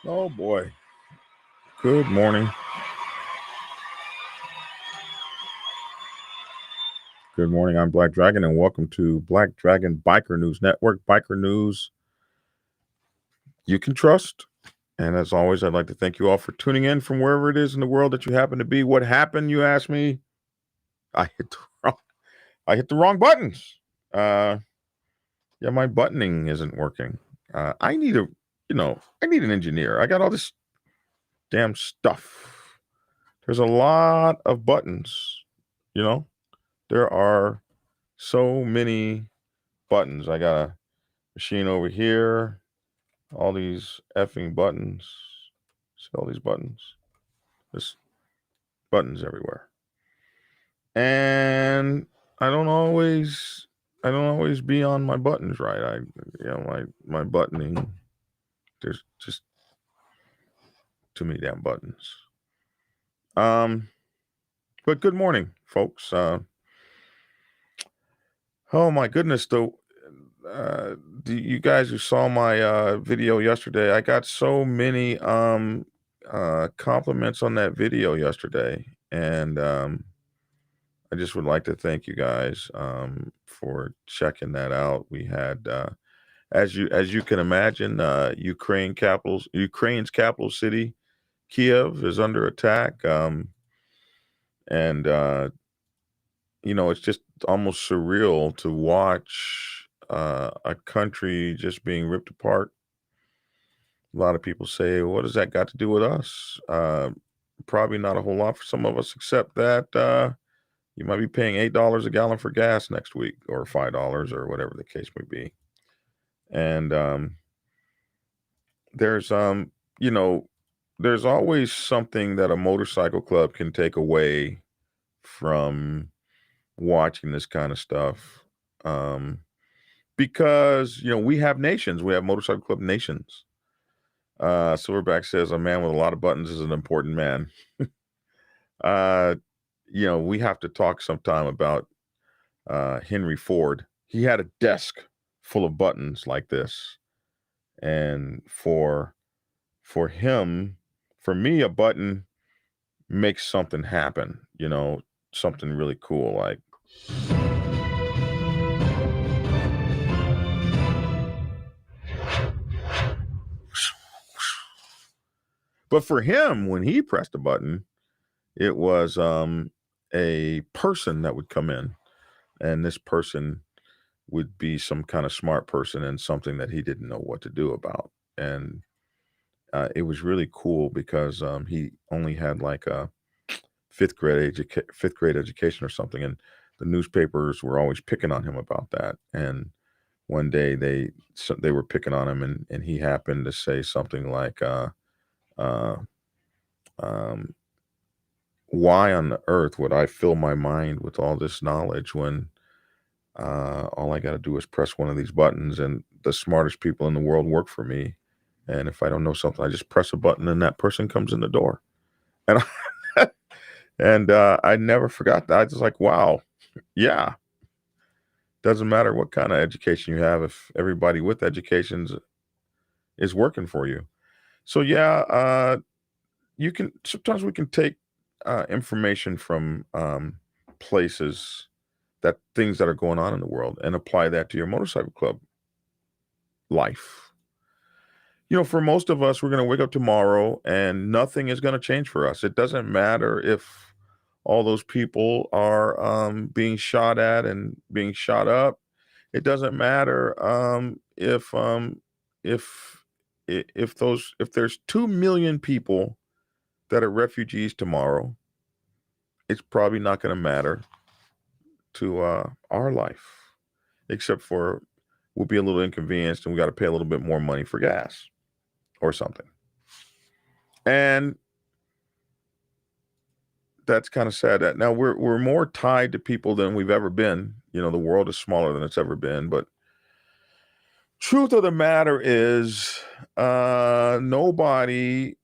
Oh boy. Good morning. Good morning. I'm Black Dragon, and welcome to Black Dragon Biker News Network. Biker News you can trust. And as always, I'd like to thank you all for tuning in from wherever it is in the world that you happen to be. What happened, you ask me? I hit the wrong buttons. Yeah, my buttoning isn't working. I need an engineer. I got all this damn stuff. There's a lot of buttons, you know. There are so many buttons. I got a machine over here, all these effing buttons. See all these buttons? There's buttons everywhere. And I don't always be on my buttons right. My buttoning, there's just too many damn buttons. But good morning, folks. Oh my goodness, though. You guys who saw my video yesterday, I got so many compliments on that video yesterday, and I just would like to thank you guys for checking that out. We had, as you can imagine, Ukraine's capital city, Kiev, is under attack, and it's just almost surreal to watch a country just being ripped apart. A lot of people say, "What does that got to do with us?" Probably not a whole lot for some of us, except that you might be paying $8 a gallon for gas next week, or $5, or whatever the case may be. And there's you know, there's always something that a motorcycle club can take away from watching this kind of stuff. Because we have nations, we have motorcycle club nations. Silverback says a man with a lot of buttons is an important man. uh, we have to talk sometime about Henry Ford. He had a desk full of buttons like this, and for him, for me, a button makes something happen. Something really cool, like. But for him, when he pressed a button, it was a person that would come in, and this person would be some kind of smart person and something that he didn't know what to do about. And it was really cool because he only had like a fifth grade education or something, and the newspapers were always picking on him about that. And one day they were picking on him, and he happened to say something like, uh, um, "Why on the earth would I fill my mind with all this knowledge when all I got to do is press one of these buttons, and the smartest people in the world work for me. And if I don't know something, I just press a button, and that person comes in the door." And I never forgot that. I was like, wow, yeah. Doesn't matter what kind of education you have if everybody with educations is working for you. So yeah, you can sometimes we can take information from places, that things that are going on in the world, and apply that to your motorcycle club life. For most of us, we're going to wake up tomorrow and nothing is going to change for us. It doesn't matter if all those people are being shot at and being shot up. It doesn't matter if if there's 2 million people that are refugees tomorrow. It's probably not going to matter to our life, except for we'll be a little inconvenienced and we got to pay a little bit more money for gas or something. And that's kind of sad. That now we're more tied to people than we've ever been. The world is smaller than it's ever been. But truth of the matter is, nobody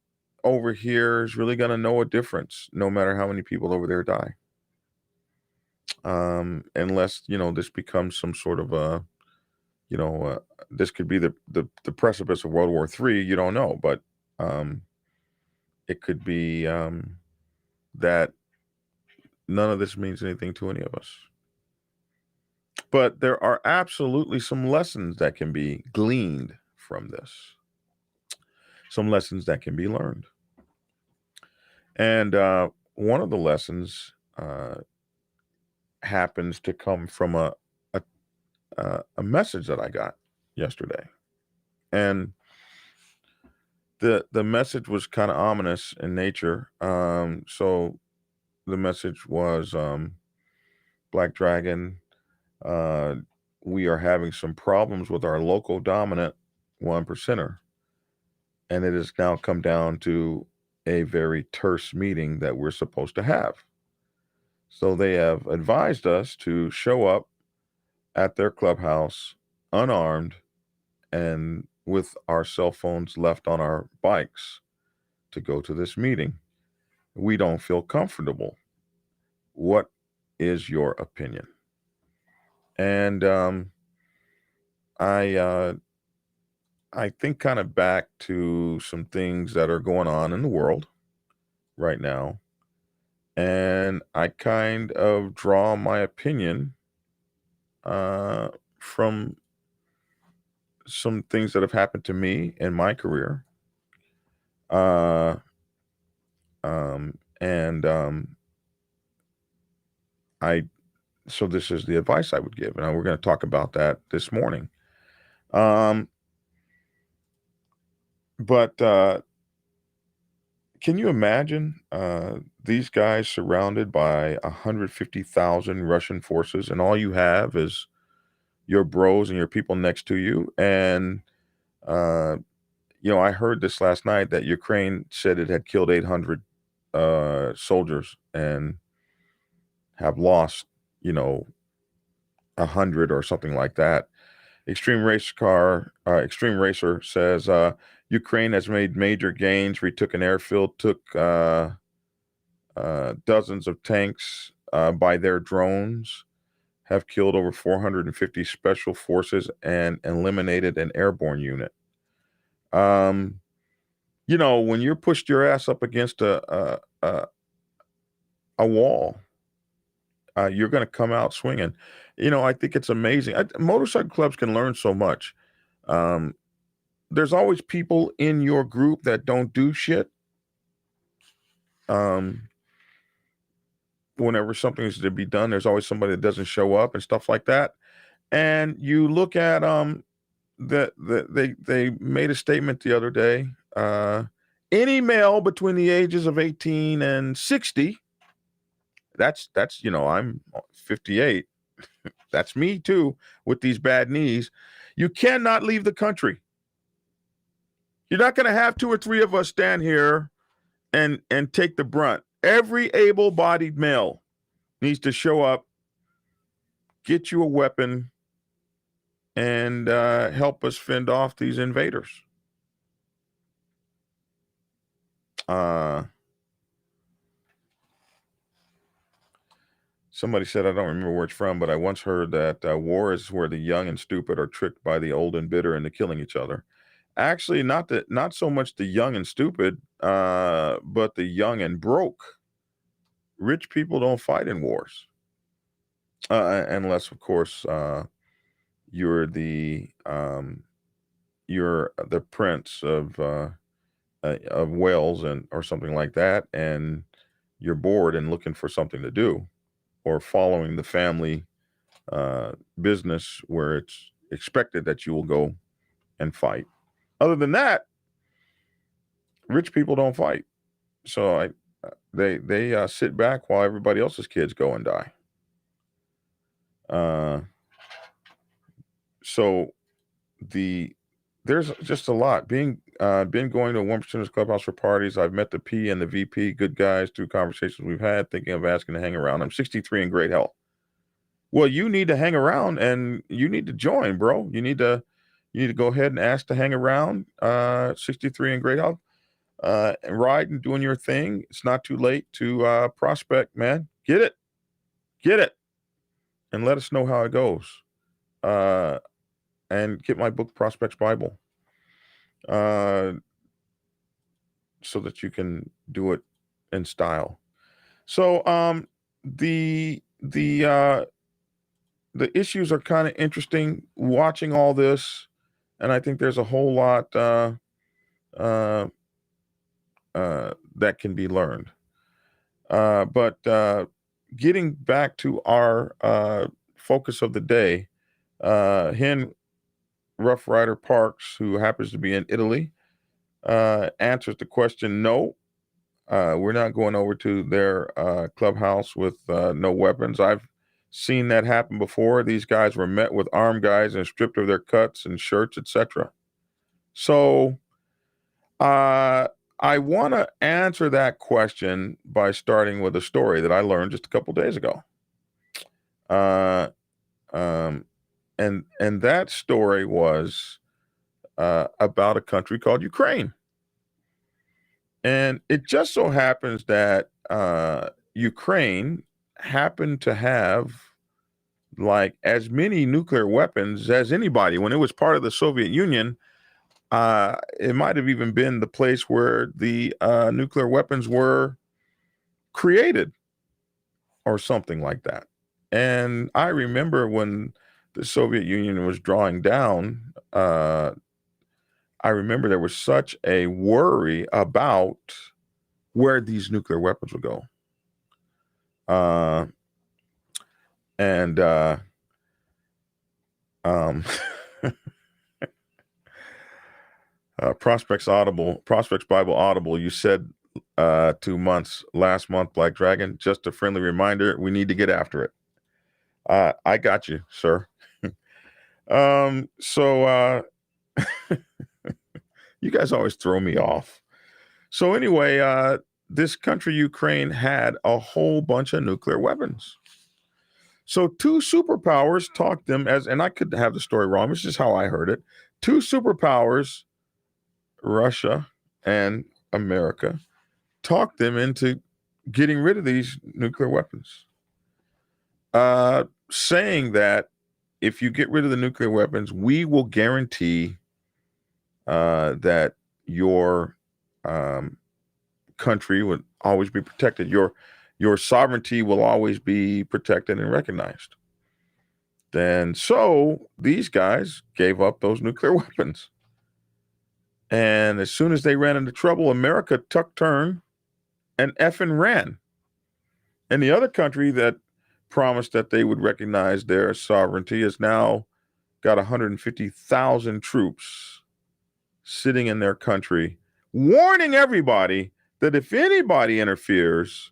over here is really going to know a difference, no matter how many people over there die. Unless this becomes some sort of this could be the precipice of World War III. You don't know, but It could be that none of this means anything to any of us. But there are absolutely some lessons that can be gleaned from this, some lessons that can be learned. And one of the lessons happens to come from a message that I got yesterday. And the message was kind of ominous in nature. So the message was, Black Dragon, we are having some problems with our local dominant 1%er. And it has now come down to a very terse meeting that we're supposed to have. So they have advised us to show up at their clubhouse unarmed and with our cell phones left on our bikes to go to this meeting. We don't feel comfortable. What is your opinion? And I think kind of back to some things that are going on in the world right now, and I kind of draw my opinion from some things that have happened to me in my career. And so this is the advice I would give, and we're going to talk about that this morning. But can you imagine these guys surrounded by 150,000 Russian forces, and all you have is your bros and your people next to you? And I heard this last night that Ukraine said it had killed 800 soldiers and have lost, 100 or something like that. Extreme Racer says Ukraine has made major gains, retook an airfield, took dozens of tanks by their drones, have killed over 450 special forces and eliminated an airborne unit. When you're pushed your ass up against a wall, you're going to come out swinging. I think it's amazing. Motorcycle clubs can learn so much. There's always people in your group that don't do shit. Whenever something is to be done, there's always somebody that doesn't show up and stuff like that. And you look at they made a statement the other day. Any male between the ages of 18 and 60, that's I'm 58. That's me too, with these bad knees. You cannot leave the country. You're not going to have two or three of us stand here and take the brunt. Every able-bodied male needs to show up, get you a weapon, and help us fend off these invaders. Somebody said, I don't remember where it's from, but I once heard that war is where the young and stupid are tricked by the old and bitter into killing each other. Actually, not so much the young and stupid, but the young and broke. Rich people don't fight in wars, unless, of course, you're the prince of Wales or something like that, and you're bored and looking for something to do, or following the family business where it's expected that you will go and fight. Other than that, rich people don't fight. So they sit back while everybody else's kids go and die. So there's just a lot. Been going to 1%'er's clubhouse for parties. I've met the P and the VP, good guys, through conversations we've had, thinking of asking to hang around. I'm 63 in great health. Well, you need to hang around and you need to join, bro. You need to go ahead and ask to hang around. 63 in great health. And ride and doing your thing. It's not too late to prospect, man. Get it, and let us know how it goes. And get my book, Prospects Bible. so that you can do it in style. So the issues are kind of interesting watching all this, and I think there's a whole lot uh, that can be learned. But getting back to our focus of the day, Hen Rough Rider Parks, who happens to be in Italy, answers the question no. We're not going over to their clubhouse with no weapons. I've seen that happen before. These guys were met with armed guys and stripped of their cuts and shirts, etc. So I want to answer that question by starting with a story that I learned just a couple days ago. Uh, um, and that story was about a country called Ukraine. And it just so happens that Ukraine happened to have like as many nuclear weapons as anybody. When it was part of the Soviet Union, it might have even been the place where the nuclear weapons were created or something like that. And I remember when the Soviet Union was drawing down, I remember there was such a worry about where these nuclear weapons would go. And Prospects Bible Audible, you said 2 months last month, Black Dragon. Just a friendly reminder, we need to get after it. I got you, sir. So you guys always throw me off. So anyway, this country, Ukraine, had a whole bunch of nuclear weapons. So two superpowers talked them and I could have the story wrong. This is how I heard it. Two superpowers, Russia and America, talked them into getting rid of these nuclear weapons, saying that if you get rid of the nuclear weapons, we will guarantee that your country would always be protected. Your sovereignty will always be protected and recognized. Then so these guys gave up those nuclear weapons. And as soon as they ran into trouble, America took turn and effing ran. And the other country that promised that they would recognize their sovereignty has now got 150,000 troops sitting in their country, warning everybody that if anybody interferes,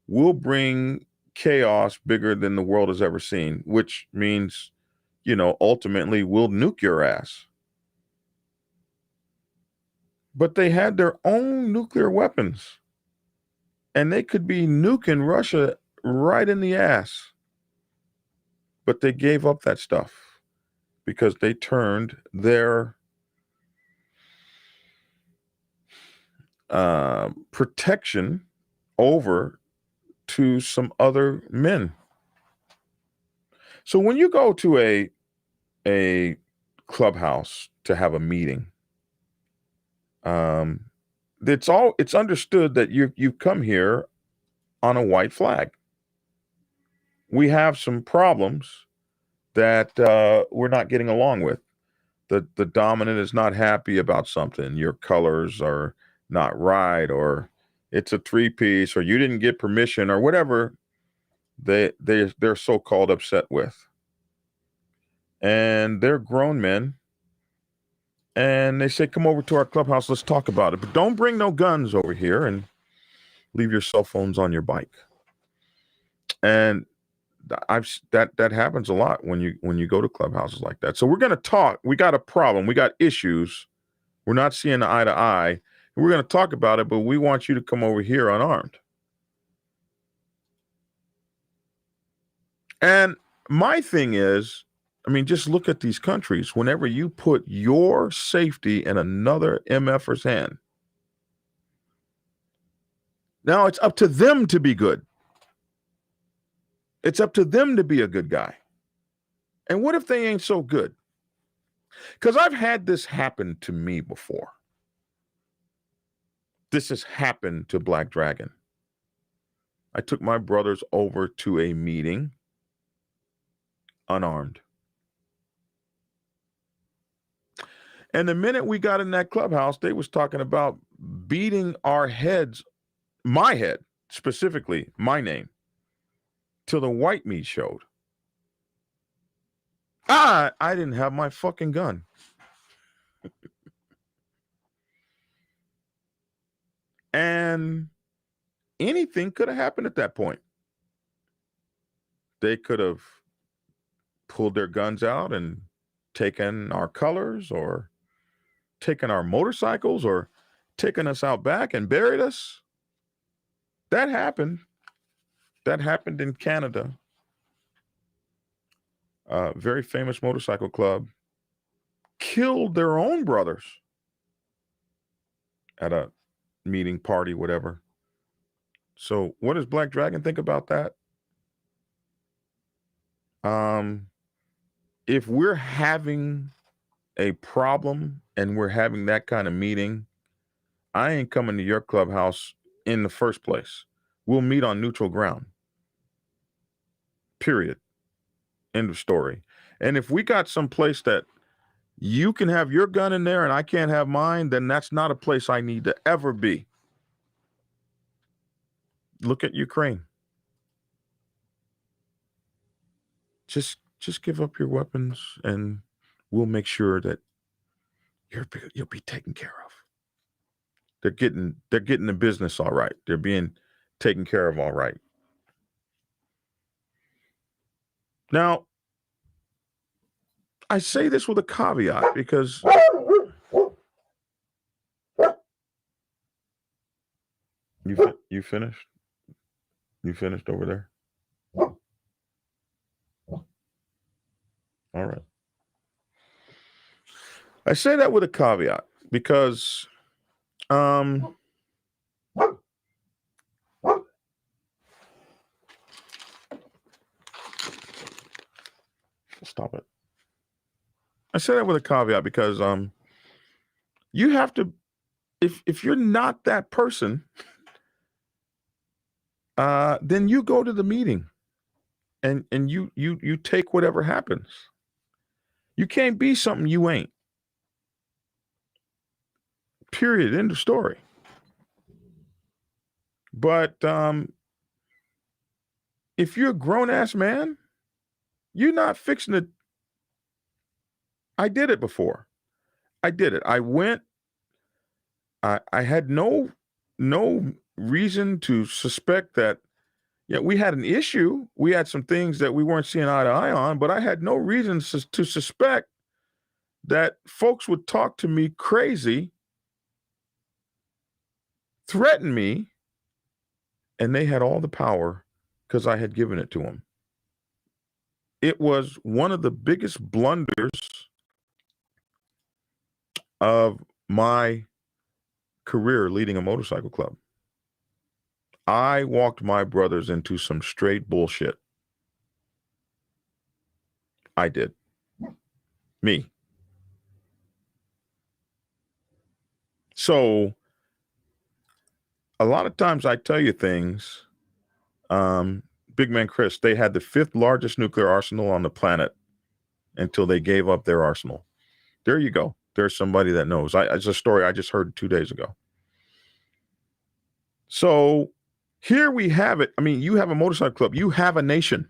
we'll bring chaos bigger than the world has ever seen, which means, ultimately we'll nuke your ass. But they had their own nuclear weapons, and they could be nuking Russia right in the ass. But they gave up that stuff because they turned their protection over to some other men. So when you go to a clubhouse to have a meeting, it's understood that you've come here on a white flag. We have some problems that we're not getting along with. The dominant is not happy about something. Your colors are not right, or it's a 3-piece, or you didn't get permission, or whatever they're so-called upset with. And they're grown men, and they say, come over to our clubhouse, let's talk about it. But don't bring no guns over here, and leave your cell phones on your bike. And that happens a lot when you go to clubhouses like that. So we're going to talk. We got a problem. We got issues. We're not seeing eye to eye. And we're going to talk about it, but we want you to come over here unarmed. And my thing is, just look at these countries. Whenever you put your safety in another MFer's hand, now it's up to them to be good. It's up to them to be a good guy. And what if they ain't so good? Because I've had this happen to me before. This has happened to Black Dragon. I took my brothers over to a meeting, unarmed. And the minute we got in that clubhouse, they was talking about beating our heads, my head, specifically, my name, till the white meat showed. I didn't have my fucking gun. And anything could have happened at that point. They could have pulled their guns out and taken our colors or taken our motorcycles or taken us out back and buried us. That happened. That happened in Canada. A very famous motorcycle club killed their own brothers at a meeting, party, whatever. So what does Black Dragon think about that? If we're having a problem and we're having that kind of meeting, I ain't coming to your clubhouse in the first place. We'll meet on neutral ground. Period. End of story. And if we got some place that you can have your gun in there and I can't have mine, then that's not a place I need to ever be. Look at Ukraine. Just give up your weapons and we'll make sure that you'll be taken care of. They're getting the business all right. They're being taken care of all right. Now, I say this with a caveat because you finished? You finished over there? All right. I say that with a caveat because stop it. I say that with a caveat because you have to, if you're not that person, then you go to the meeting and you take whatever happens. You can't be something you ain't. Period. End of story. But if you're a grown-ass man, you're not fixing it. I did it before. I did it. I went. I had no reason to suspect that. Yeah, we had an issue. We had some things that we weren't seeing eye to eye on, but I had no reason to suspect that folks would talk to me crazy, threaten me, and they had all the power because I had given it to them. It was one of the biggest blunders of my career leading a motorcycle club. I walked my brothers into some straight bullshit. I did. Me. So a lot of times I tell you things, Big Man Chris, they had the 5th largest nuclear arsenal on the planet until they gave up their arsenal. There you go. There's somebody that knows. It's a story I just heard 2 days ago. So here we have it. I mean, you have a motorcycle club. You have a nation.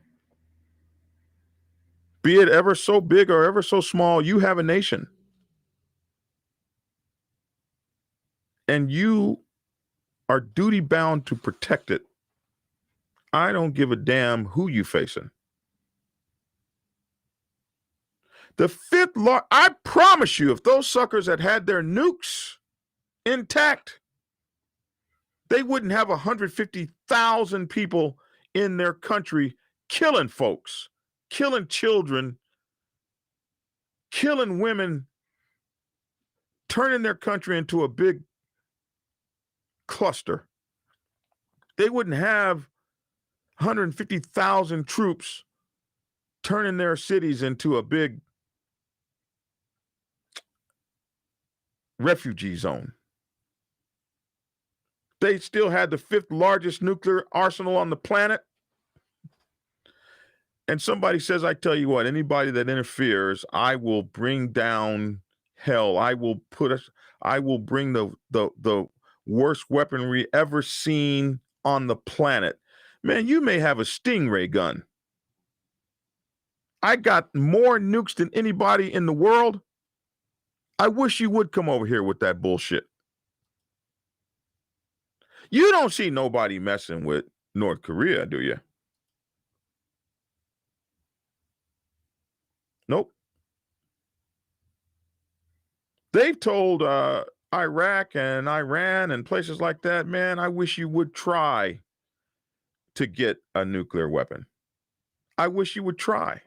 Be it ever so big or ever so small, you have a nation. And you are duty bound to protect it. I don't give a damn who you facing. The 5th I promise you, if those suckers had their nukes intact, they wouldn't have 150,000 people in their country killing folks, killing children, killing women, turning their country into a big cluster. They wouldn't have 150,000 troops turning their cities into a big refugee zone. they still had the 5th largest nuclear arsenal on the planet. And somebody says, I tell you what, anybody that interferes, I will bring down hell. I will bring the worst weaponry ever seen on the planet. Man, you may have a Stingray gun. I got more nukes than anybody in the world. I wish you would come over here with that bullshit. You don't see nobody messing with North Korea, do you? Nope. They've told Iraq and Iran and places like that, man, I wish you would try to get a nuclear weapon. I wish you would try.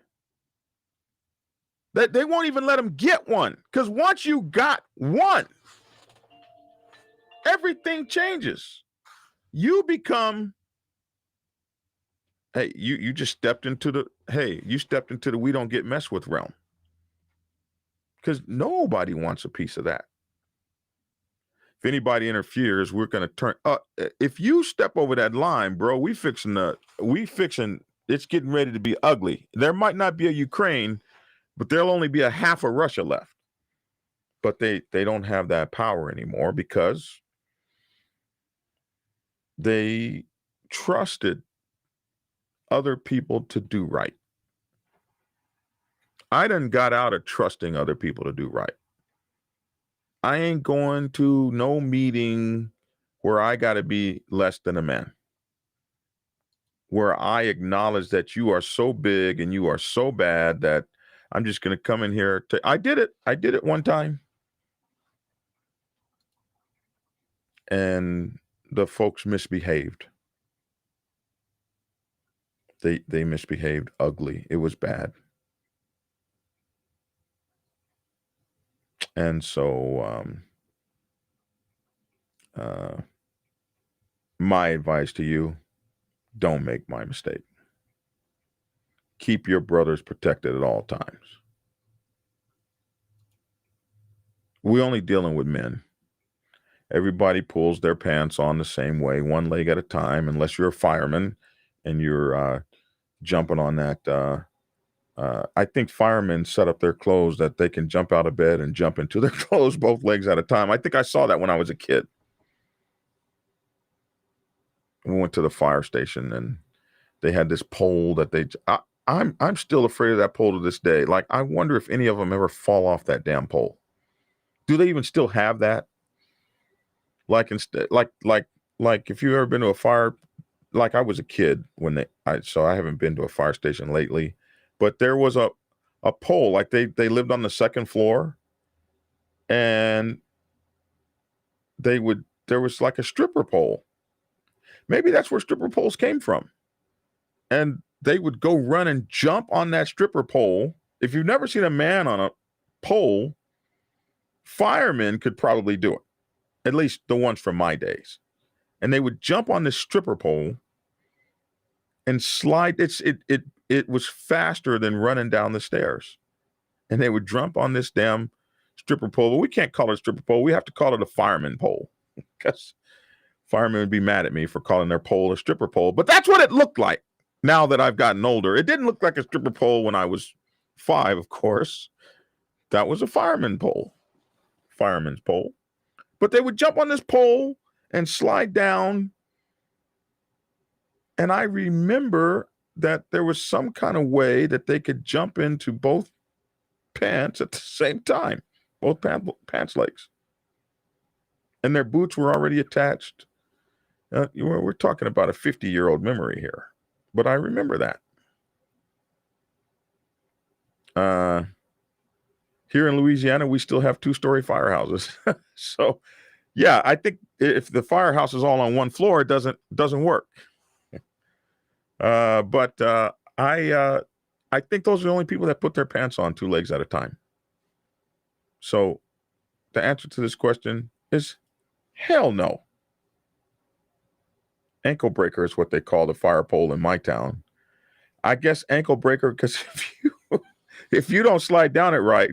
They won't even let them get one, because once you got one, everything changes. You become, hey, you just stepped into the we don't get messed with realm. Because nobody wants a piece of that. If anybody interferes, we're going to turn. If you step over that line, bro, it's getting ready to be ugly. There might not be a Ukraine, but there'll only be a half of Russia left. But they don't have that power anymore because they trusted other people to do right. I done got out of trusting other people to do right. I ain't going to no meeting where I got to be less than a man, where I acknowledge that you are so big and you are so bad that I'm just going to come in here. I did it one time. And the folks misbehaved. They misbehaved ugly. It was bad. And so my advice to you, don't make my mistake. Keep your brothers protected at all times. We're only dealing with men. Everybody pulls their pants on the same way, one leg at a time, unless you're a fireman and you're jumping on that. I think firemen set up their clothes that they can jump out of bed and jump into their clothes both legs at a time. I think I saw that when I was a kid. We went to the fire station and they had this pole that I'm still afraid of that pole to this day. Like, I wonder if any of them ever fall off that damn pole. Do they even still have that? Like if you've ever been to a fire, like I was a kid so I haven't been to a fire station lately, but there was a pole, like they lived on the 2nd floor, and there was like a stripper pole. Maybe that's where stripper poles came from. And they would go run and jump on that stripper pole. If you've never seen a man on a pole, firemen could probably do it. At least the ones from my days. And they would jump on this stripper pole and slide. It was faster than running down the stairs. And they would jump on this damn stripper pole. But we can't call it a stripper pole. We have to call it a fireman pole. Because firemen would be mad at me for calling their pole a stripper pole. But that's what it looked like now that I've gotten older. It didn't look like a stripper pole when I was 5, of course. That was a fireman's pole. But they would jump on this pole and slide down. And I remember that there was some kind of way that they could jump into both pants at the same time, both pants legs. And their boots were already attached. We're talking about a 50-year-old memory here. But I remember that. Here in Louisiana, we still have 2-story firehouses. So, yeah, I think if the firehouse is all on one floor, it doesn't work. But I think those are the only people that put their pants on 2 legs at a time. So the answer to this question is hell no. Ankle breaker is what they call the fire pole in my town. I guess ankle breaker because if you don't slide down it right,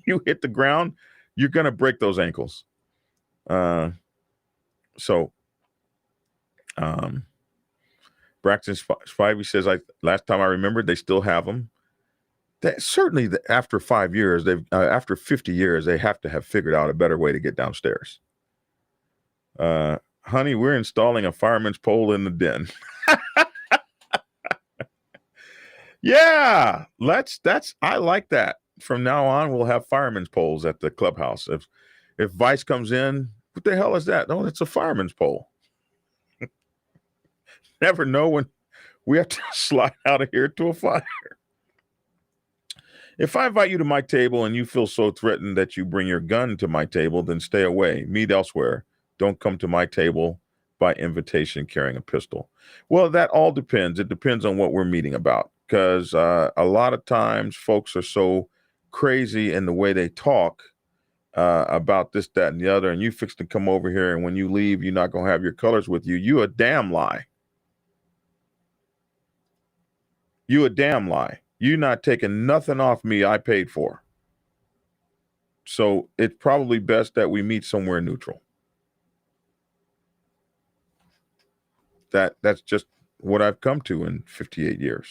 you hit the ground, you're going to break those ankles. So Braxton Spivey says, last time I remembered, they still have them. Certainly after 5 years, after 50 years, they have to have figured out a better way to get downstairs. Honey, we're installing a fireman's pole in the den. Yeah, I like that. From now on, we'll have fireman's poles at the clubhouse. If Vice comes in, what the hell is that? Oh, it's a fireman's pole. Never know when we have to slide out of here to a fire. If I invite you to my table and you feel so threatened that you bring your gun to my table, then stay away. Meet elsewhere. Don't come to my table by invitation carrying a pistol. Well, that all depends. It depends on what we're meeting about, because a lot of times folks are so crazy in the way they talk about this, that, and the other, and you fix to come over here, and when you leave, you're not going to have your colors with you. You a damn lie. You a damn lie. You're not taking nothing off me I paid for. So it's probably best that we meet somewhere neutral. That's just what I've come to in 58 years.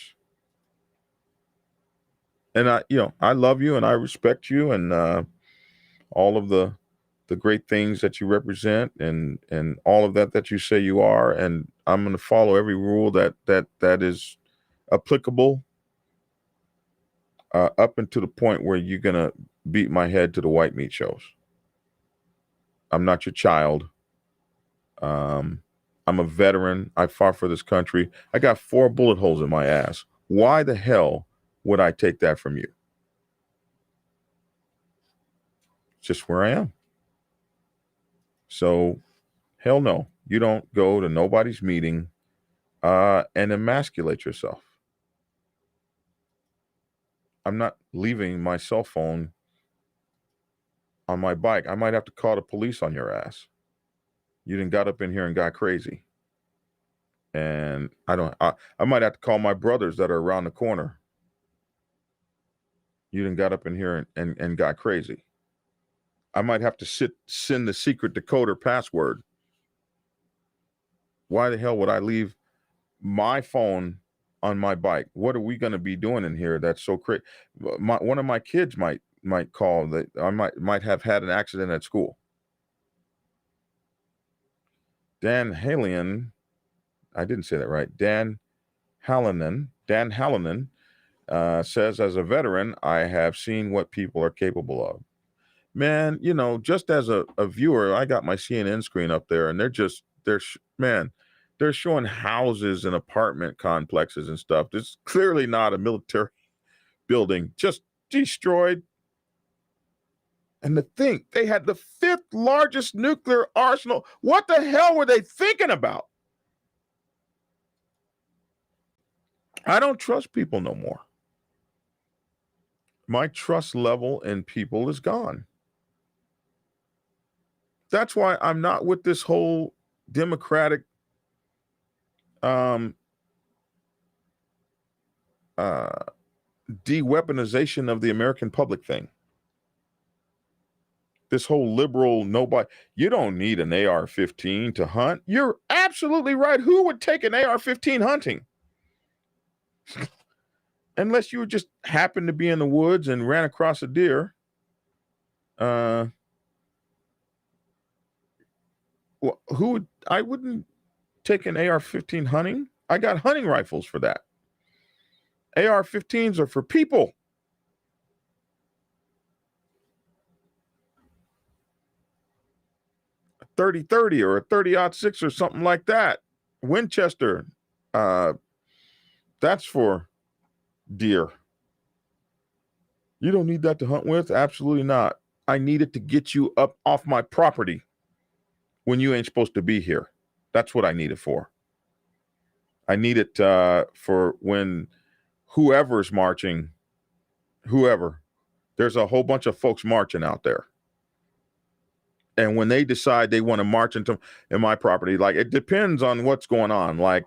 And I love you and I respect you and all of the great things that you represent and all of that you say you are. And I'm going to follow every rule that is applicable up until the point where you're going to beat my head to the white meat shows. I'm not your child. I'm a veteran. I fought for this country. I got 4 bullet holes in my ass. Why the hell would I take that from you? It's just where I am. So, hell no. You don't go to nobody's meeting and emasculate yourself. I'm not leaving my cell phone on my bike. I might have to call the police on your ass. You done got up in here and got crazy. And I might have to call my brothers that are around the corner. You done got up in here and got crazy. I might have to send the secret decoder password. Why the hell would I leave my phone on my bike? What are we going to be doing in here that's so crazy? One of my kids might call that I might have had an accident at school. Dan Hallinan, I didn't say that right. Dan Hallinan says, as a veteran, I have seen what people are capable of. Man, just as a viewer, I got my CNN screen up there, and they're showing houses and apartment complexes and stuff. It's clearly not a military building, just destroyed. And they had the 5th largest nuclear arsenal. What the hell were they thinking about? I don't trust people no more. My trust level in people is gone. That's why I'm not with this whole Democratic de-weaponization of the American public thing. This whole liberal you don't need an AR-15 to hunt. You're absolutely right. Who would take an AR-15 hunting? Unless you just happened to be in the woods and ran across a deer. I wouldn't take an AR-15 hunting. I got hunting rifles for that. AR-15s are for people. A 30-30 or a 30-06 or something like that. Winchester. That's for deer. You don't need that to hunt with? Absolutely not. I need it to get you up off my property when you ain't supposed to be here. That's what I need it for. I need it for when whoever's marching, there's a whole bunch of folks marching out there. And when they decide they want to march in my property, like it depends on what's going on. Like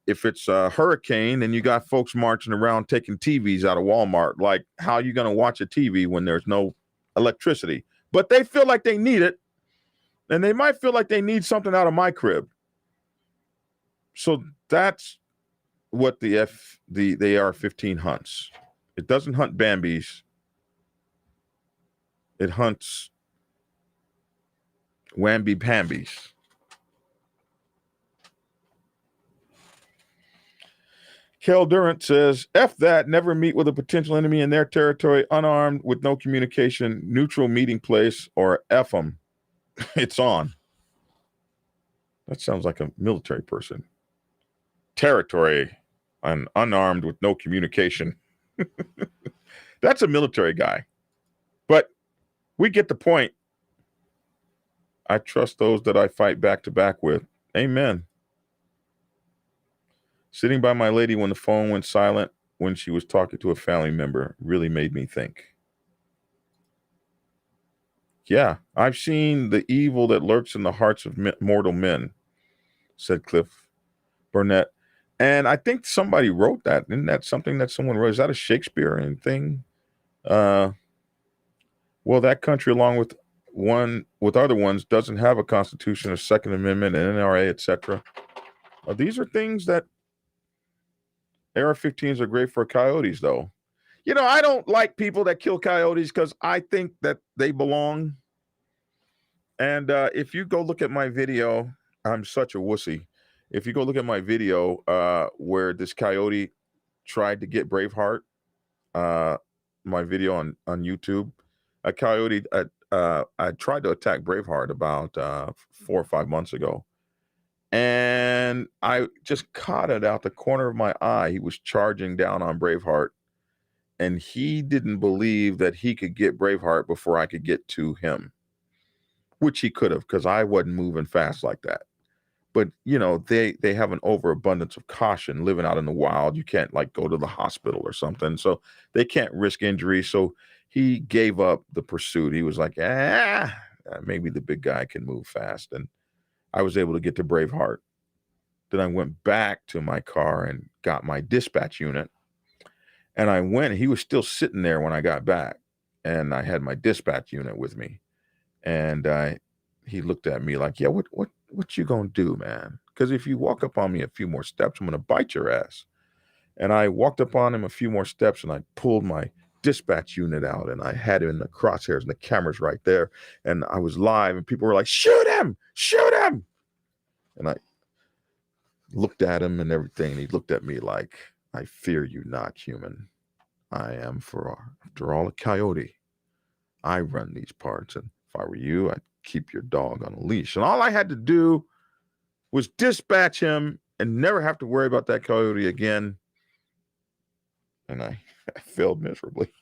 if it's a hurricane and you got folks marching around taking TVs out of Walmart, like how are you going to watch a TV when there's no electricity? But they feel like they need it. And they might feel like they need something out of my crib. So that's what the AR-15 hunts. It doesn't hunt Bambis. It hunts Wamby Pambies. Kel Durant says, F that, never meet with a potential enemy in their territory, unarmed, with no communication, neutral meeting place, or F them. It's on. That sounds like a military person. Territory, and unarmed with no communication. That's a military guy. But we get the point. I trust those that I fight back to back with. Amen. Sitting by my lady when the phone went silent when she was talking to a family member really made me think. Yeah, I've seen the evil that lurks in the hearts of mortal men, said Cliff Burnett. And I think somebody wrote that. Isn't that something that someone wrote? Is that a Shakespearean thing? Well, that country, along with other ones, doesn't have a constitution, a Second Amendment, an NRA, etc. These are things that AR-15s are great for coyotes, though. You know, I don't like people that kill coyotes because I think that they belong. And if you go look at my video, I'm such a wussy. If you go look at my video where this coyote tried to get Braveheart, my video on YouTube, a coyote I tried to attack Braveheart about 4 or 5 months ago. And I just caught it out the corner of my eye. He was charging down on Braveheart. And he didn't believe that he could get Braveheart before I could get to him, which he could have, because I wasn't moving fast like that. But, you know, they have an overabundance of caution living out in the wild. You can't, like, go to the hospital or something. So they can't risk injury. So he gave up the pursuit. He was like, maybe the big guy can move fast. And I was able to get to Braveheart. Then I went back to my car and got my dispatch unit. And I went, he was still sitting there when I got back. And I had my dispatch unit with me. And he looked at me like, yeah, what you gonna do, man? Because if you walk up on me a few more steps, I'm gonna bite your ass. And I walked up on him a few more steps and I pulled my dispatch unit out and I had him in the crosshairs and the camera's right there. And I was live and people were like, shoot him, shoot him. And I looked at him and everything. And he looked at me like, I fear you not, human. I am, after all, a coyote. I run these parts. And if I were you, I'd keep your dog on a leash. And all I had to do was dispatch him and never have to worry about that coyote again. And I failed miserably.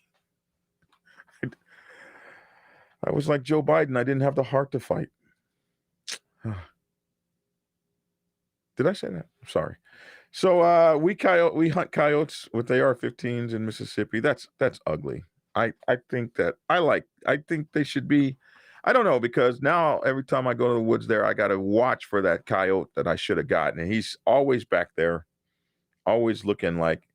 I was like Joe Biden. I didn't have the heart to fight. Did I say that? I'm sorry. So we hunt coyotes with AR-15s in Mississippi. That's ugly. I think they should be. I don't know, because now every time I go to the woods there, I got to watch for that coyote that I should have gotten. And he's always back there, always looking like,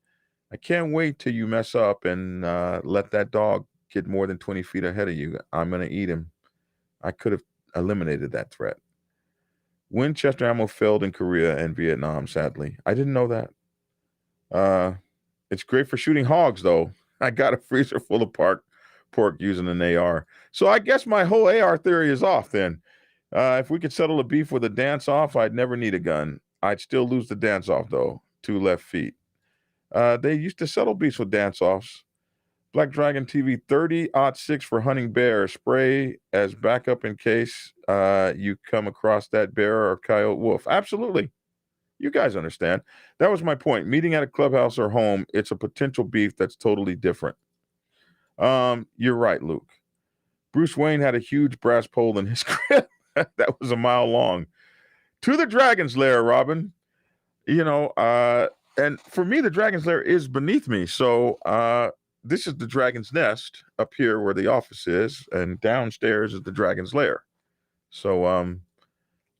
I can't wait till you mess up and let that dog get more than 20 feet ahead of you. I'm going to eat him. I could have eliminated that threat. Winchester ammo failed in Korea and Vietnam, sadly. I didn't know that. It's great for shooting hogs, though. I got a freezer full of pork using an AR. So I guess my whole AR theory is off then. If we could settle a beef with a dance-off, I'd never need a gun. I'd still lose the dance-off, though. 2 left feet. They used to settle beefs with dance-offs. Black Dragon TV 30-06 for hunting bear. Spray as backup in case you come across that bear or coyote wolf. Absolutely. You guys understand. That was my point. Meeting at a clubhouse or home, it's a potential beef that's totally different. You're right, Luke. Bruce Wayne had a huge brass pole in his crib that was a mile long. To the Dragon's Lair, Robin. You know, and for me, the Dragon's Lair is beneath me. So this is the Dragon's Nest up here where the office is, and downstairs is the Dragon's Lair. So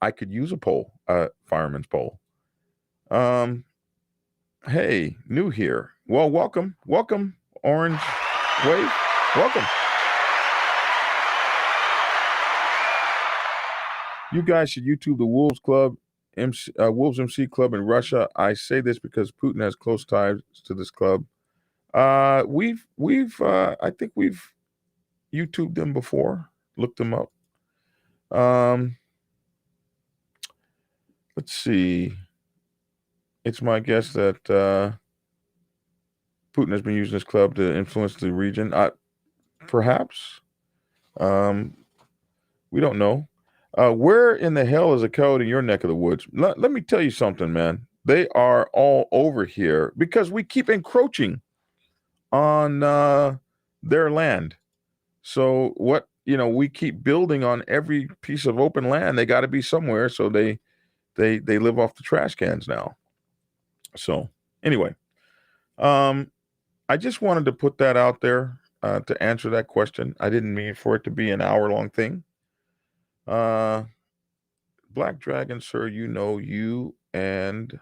I could use a pole, fireman's pole. Hey, new here. Well, welcome, Orange Wave. Welcome. You guys should YouTube the Wolves MC Club in Russia. I say this because Putin has close ties to this club. I think we've YouTubed them before, looked them up. Let's see. It's my guess that Putin has been using this club to influence the region. Perhaps. We don't know. Where in the hell is a code in your neck of the woods? Let me tell you something, man. They are all over here because we keep encroaching on their land. So we keep building on every piece of open land. They got to be somewhere. So they live off the trash cans now. So anyway, I just wanted to put that out there to answer that question. I didn't mean for it to be an hour-long thing. Black Dragon, sir, you and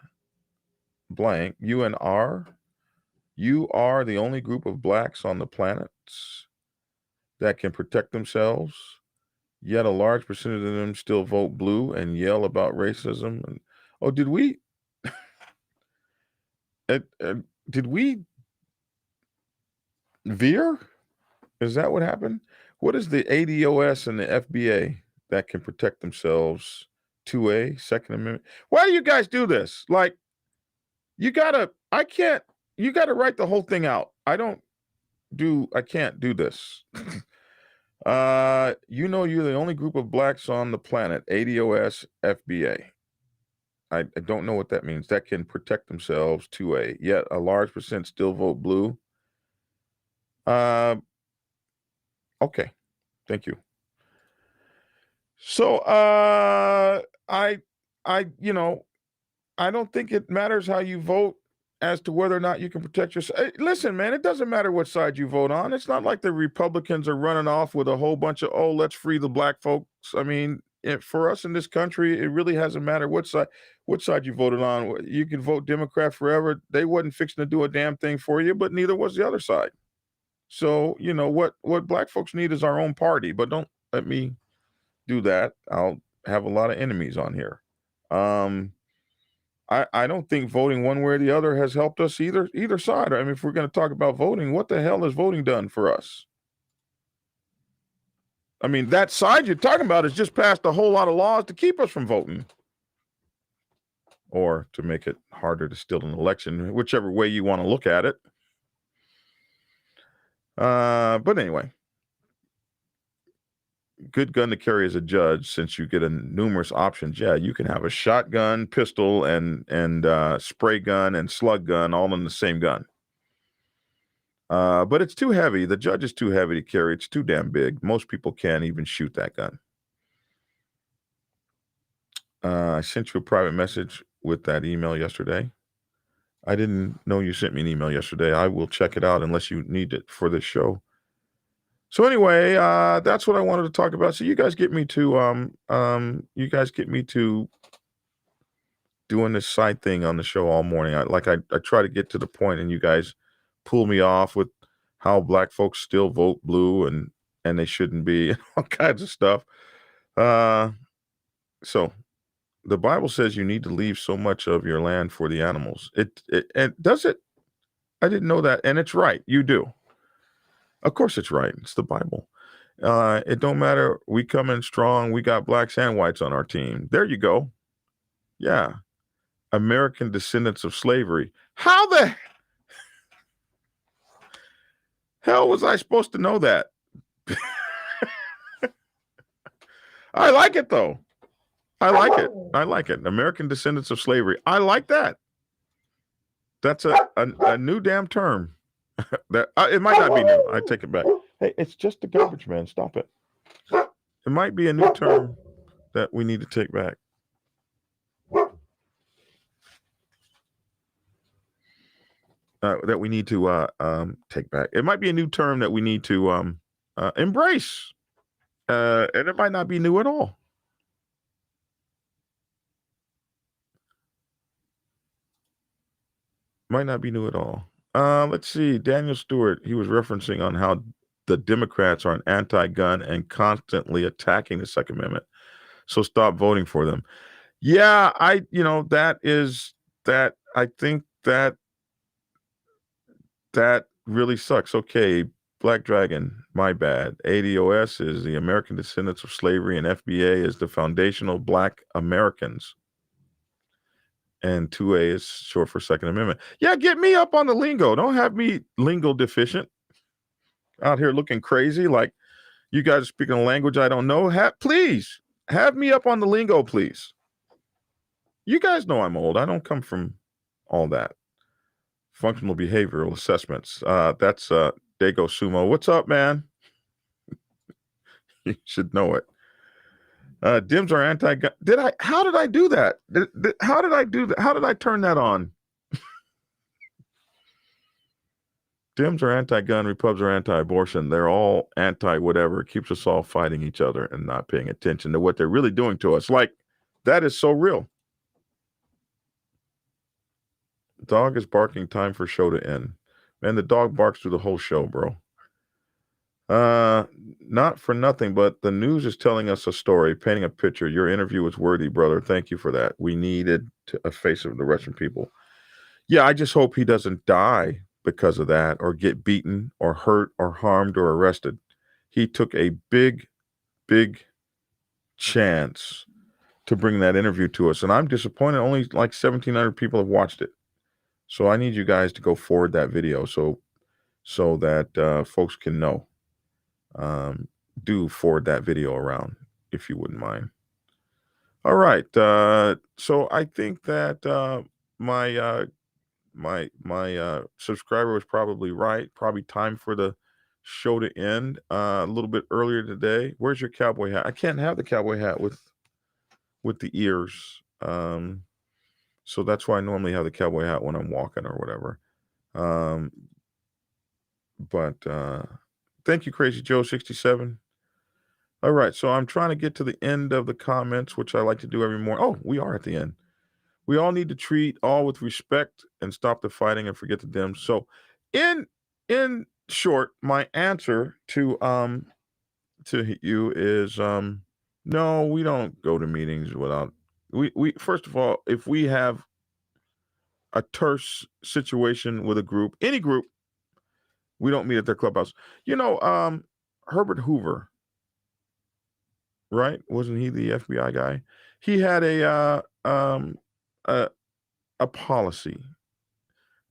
blank, you and R, you are the only group of blacks on the planet that can protect themselves, yet a large percentage of them still vote blue and yell about racism. Did we did we veer? Is that what happened? What is the ADOS and the FBA that can protect themselves? 2A, Second Amendment. Why do you guys do this? Like, you gotta write the whole thing out. I can't do this. You're the only group of blacks on the planet, ADOS, FBA. I don't know what that means. That can protect themselves, 2A, yet a large percent still vote blue. Okay. Thank you. So, I don't think it matters how you vote as to whether or not you can protect yourself. Listen, man, it doesn't matter what side you vote on. It's not like the Republicans are running off with a whole bunch of, let's free the black folks. I mean, for us in this country, it really hasn't mattered what side you voted on. You can vote Democrat forever. They wasn't fixing to do a damn thing for you, but neither was the other side. So, what black folks need is our own party, but don't let me do that. I'll have a lot of enemies on here. I don't think voting one way or the other has helped us either side. I mean, if we're going to talk about voting, what the hell has voting done for us? I mean, that side you're talking about has just passed a whole lot of laws to keep us from voting or to make it harder to steal an election, whichever way you want to look at it. But anyway, good gun to carry as a judge, since you get a numerous options. Yeah, you can have a shotgun, pistol, and spray gun and slug gun all in the same gun. But it's too heavy. The judge is too heavy to carry. It's too damn big. Most people can't even shoot that gun. I sent you a private message with that email yesterday. I didn't know you sent me an email yesterday. I will check it out unless you need it for this show. So anyway, that's what I wanted to talk about. So you guys get me to doing this side thing on the show all morning. I try to get to the point, and you guys pull me off with how black folks still vote blue and they shouldn't be, all kinds of stuff. So the Bible says you need to leave so much of your land for the animals. It does it. I didn't know that, and it's right. You do. Of course it's right. It's the Bible. It don't matter. We come in strong. We got blacks and whites on our team. There you go. Yeah. American descendants of slavery. How the hell was I supposed to know that? I like it, though. I like it. American descendants of slavery. I like that. That's a new damn term. That it might not be new. I take it back. Hey, it's just the garbage man. Stop it. It might be a new term that we need to take back. That we need to take back. It might be a new term that we need to embrace. And it might not be new at all. Might not be new at all. Let's see. Daniel Stewart, he was referencing on how the Democrats are an anti-gun and constantly attacking the Second Amendment. So stop voting for them. Yeah, I think that really sucks. Okay, Black Dragon, my bad. ADOS is the American Descendants of Slavery, and FBA is the Foundational Black Americans. And 2A is short for Second Amendment. Yeah, get me up on the lingo. Don't have me lingo deficient out here looking crazy like you guys are speaking a language I don't know. Please, have me up on the lingo, please. You guys know I'm old. I don't come from all that. Functional behavioral assessments. That's Dago Sumo. What's up, man? You should know it. Dims are anti-gun. How did I do that? How did I do that? How did I turn that on? Dems are anti-gun, Repubs are anti-abortion. They're all anti-whatever. It keeps us all fighting each other and not paying attention to what they're really doing to us. Like, that is so real. Dog is barking. Time for show to end. Man, the dog barks through the whole show, bro. Not for nothing, but the news is telling us a story, painting a picture. Your interview was worthy, brother. Thank you for that. We needed a face of the Russian people. Yeah, I just hope he doesn't die because of that, or get beaten, or hurt, or harmed, or arrested. He took a big, big chance to bring that interview to us, and I'm disappointed. Only like 1,700 people have watched it. So I need you guys to go forward that video so that folks can know. Do forward that video around if you wouldn't mind. All right. So I think that my subscriber was probably right. Probably time for the show to end a little bit earlier today. Where's your cowboy hat? I can't have the cowboy hat with the ears. So that's why I normally have the cowboy hat when I'm walking or whatever. But thank you, Crazy Joe 67. All right, so I'm trying to get to the end of the comments, which I like to do every morning. Oh, we are at the end. We all need to treat all with respect and stop the fighting and forget the Dems. So, in short, my answer to you is no, we don't go to meetings without we first of all, if we have a terse situation with a group, any group, we don't meet at their clubhouse. Herbert Hoover, right? Wasn't he the FBI guy? He had a policy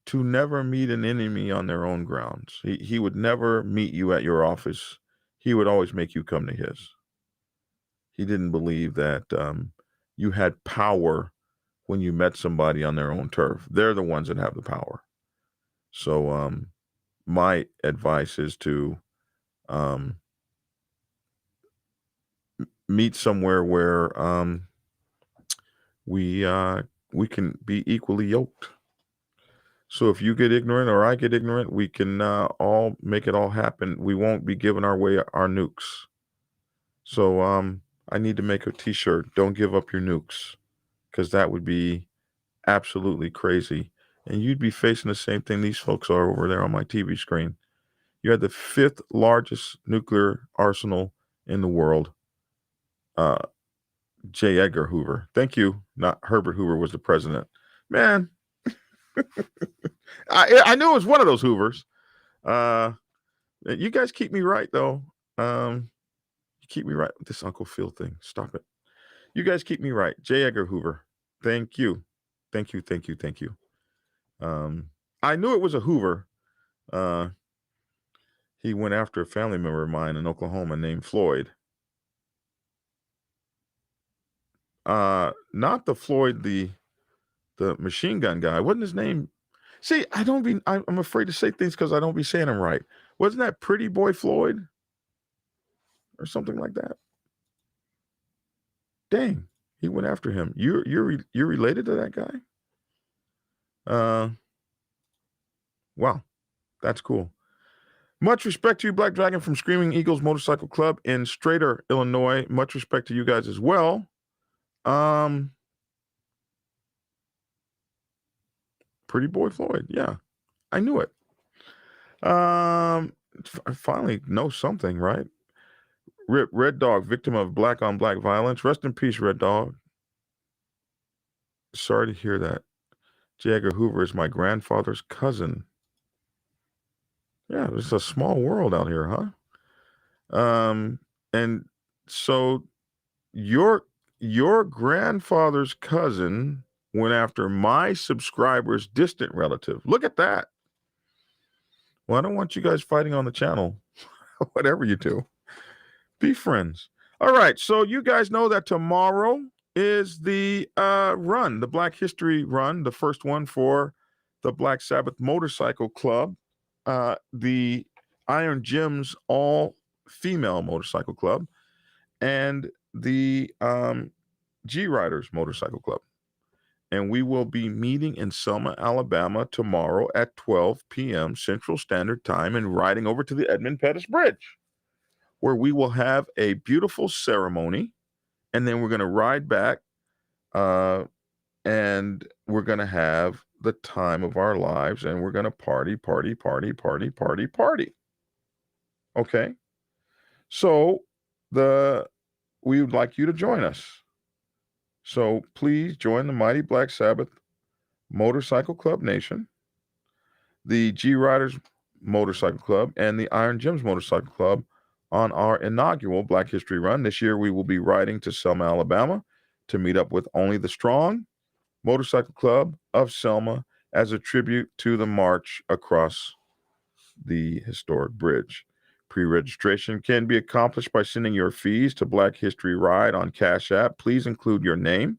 to never meet an enemy on their own grounds. He would never meet you at your office. He would always make you come to his. He didn't believe that you had power when you met somebody on their own turf. They're the ones that have the power. So my advice is to meet somewhere where we can be equally yoked. So if you get ignorant or I get ignorant, we can all make it all happen. We won't be giving away our nukes. So I need to make a t-shirt. Don't give up your nukes, because that would be absolutely crazy. And you'd be facing the same thing these folks are over there on my TV screen. You had the 5th largest nuclear arsenal in the world. J. Edgar Hoover. Thank you. Not Herbert Hoover was the president. Man, I knew it was one of those Hoovers. You guys keep me right, though. You keep me right with this Uncle Phil thing. Stop it. You guys keep me right. J. Edgar Hoover. Thank you. Thank you. Thank you. Thank you. I knew it was a Hoover. He went after a family member of mine in Oklahoma named Floyd. Not the Floyd, the machine gun guy. Wasn't his name? See, I'm afraid to say things because I don't be saying them right. Wasn't that Pretty Boy Floyd? Or something like that? Dang, he went after him. You're related to that guy? Wow, that's cool. Much respect to you, Black Dragon from Screaming Eagles Motorcycle Club in Strader, Illinois. Much respect to you guys as well. Pretty Boy Floyd, yeah, I knew it. I finally know something, right? Rip, Red Dog, victim of black on black violence. Rest in peace, Red Dog. Sorry to hear that. J. Edgar Hoover is my grandfather's cousin. Yeah, it's a small world out here, huh? And so your grandfather's cousin went after my subscriber's distant relative. Look at that. Well, I don't want you guys fighting on the channel. Whatever you do, be friends. All right, so you guys know that tomorrow is the run, the Black History Run, the first one for the Black Sabbath Motorcycle Club, the Iron Gems all-female motorcycle club, and the G Riders Motorcycle Club. And we will be meeting in Selma, Alabama tomorrow at 12 p.m. Central Standard Time and riding over to the Edmund Pettus Bridge, where we will have a beautiful ceremony. And then we're going to ride back and we're going to have the time of our lives and we're going to party. Okay? So we would like you to join us. So please join the Mighty Black Sabbath Motorcycle Club Nation, the G Riders Motorcycle Club, and the Iron Gems Motorcycle Club on our inaugural Black History Run. This year we will be riding to Selma, Alabama to meet up with Only the Strong Motorcycle Club of Selma as a tribute to the march across the historic bridge. Pre-registration can be accomplished by sending your fees to Black History Ride on Cash App. Please include your name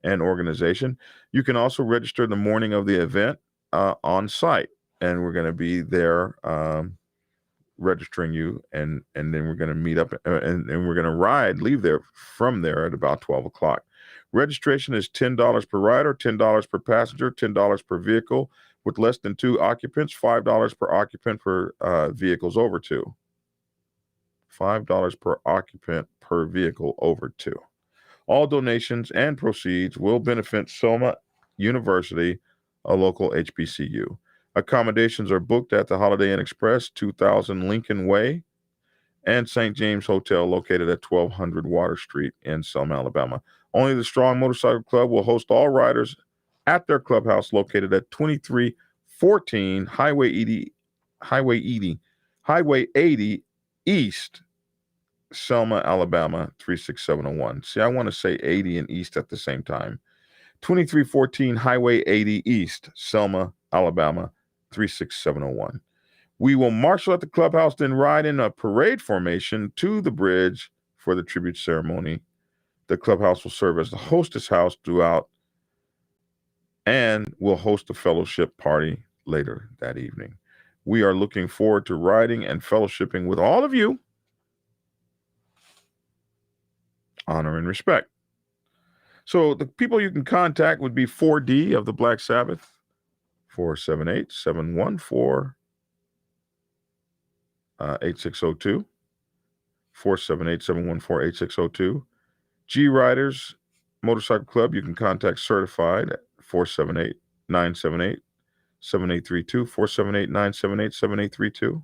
and organization. You can also register the morning of the event on site, and we're going to be there registering you, and then we're going to meet up and we're going to leave there from there at about 12 o'clock. Registration is $10 per rider, $10 per passenger, $10 per vehicle with less than 2 occupants, $5 per occupant for vehicles over 2. $5 per occupant per vehicle over 2. All donations and proceeds will benefit Selma University, a local HBCU. Accommodations are booked at the Holiday Inn Express, 2000 Lincoln Way, and St. James Hotel located at 1200 Water Street in Selma, Alabama. Only the Strong Motorcycle Club will host all riders at their clubhouse located at 2314 Highway 80 East, Selma, Alabama, 36701. See, I want to say 80 and East at the same time. 2314 Highway 80 East, Selma, Alabama, 36701. We will marshal at the clubhouse, then ride in a parade formation to the bridge for the tribute ceremony. The clubhouse will serve as the hostess house throughout and will host a fellowship party later that evening. We are looking forward to riding and fellowshipping with all of you. Honor and respect. So the people you can contact would be 4D of the Black Sabbath, 478-714-8602, 478-714-8602. G Riders Motorcycle Club, you can contact Certified at 478-978-7832, 478-978-7832.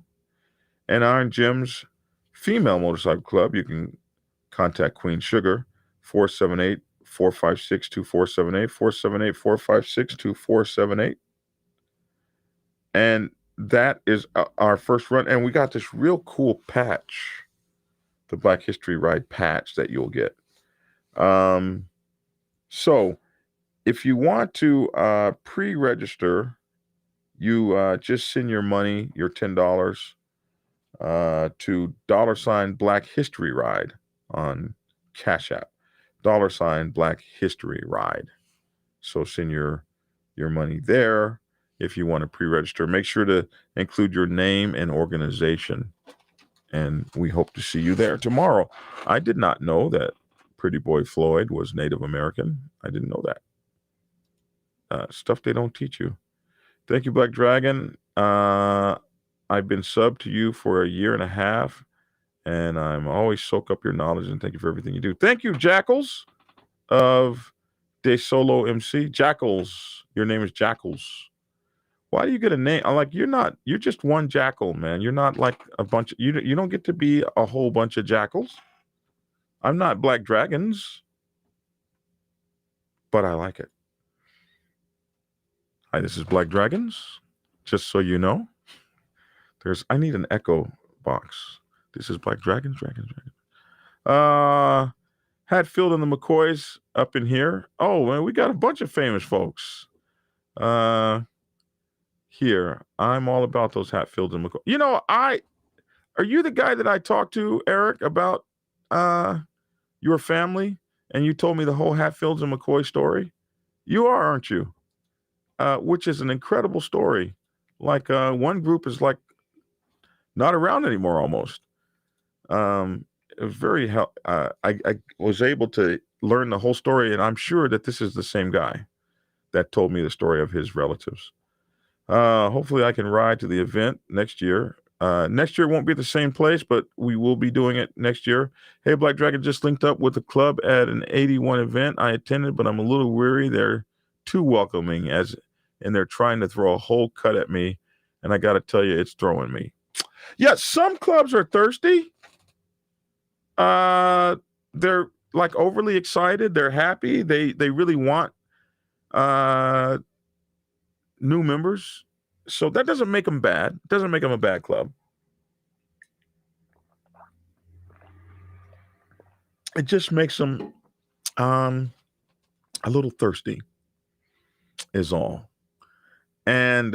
And Iron Gems Female Motorcycle Club, you can contact Queen Sugar, 478-456-2478, 478-456-2478. And that is our first run. And we got this real cool patch, the Black History Ride patch that you'll get. So if you want to pre-register, you just send your money, your $10, to $ Black History Ride on Cash App. $ Black History Ride. So send your money there if you want to pre-register. Make sure to include your name and organization. And we hope to see you there tomorrow. I did not know that Pretty Boy Floyd was Native American. I didn't know that. Stuff they don't teach you. Thank you, Black Dragon. I've been subbed to you for 1.5 years, and I'm always soak up your knowledge, and thank you for everything you do. Thank you, Jackals of De Solo MC. Jackals, your name is Jackals. Why do you get a name? I'm like, you're just one jackal, man. You're not like a bunch. You don't get to be a whole bunch of jackals. I'm not Black Dragons, but I like it. Hi, this is Black Dragons. Just so you know, I need an echo box. This is Black Dragons. Hatfield and the McCoys up in here. Oh, man, we got a bunch of famous folks. Here, I'm all about those Hatfields and McCoy. You know, are you the guy that I talked to, Eric, about your family, and you told me the whole Hatfields and McCoy story? You are, aren't you? Which is an incredible story. Like one group is like not around anymore almost. It was very I was able to learn the whole story, and I'm sure that this is the same guy that told me the story of his relatives. Hopefully I can ride to the event next year. Next year won't be the same place, but we will be doing it next year. Hey, Black Dragon just linked up with the club at an 81 event I attended, but I'm a little weary. They're too welcoming and they're trying to throw a whole cut at me. And I got to tell you, it's throwing me. Yeah, some clubs are thirsty. They're like overly excited. They're happy. They really want new members. So that doesn't make them bad. It doesn't make them a bad club. It just makes them a little thirsty is all. And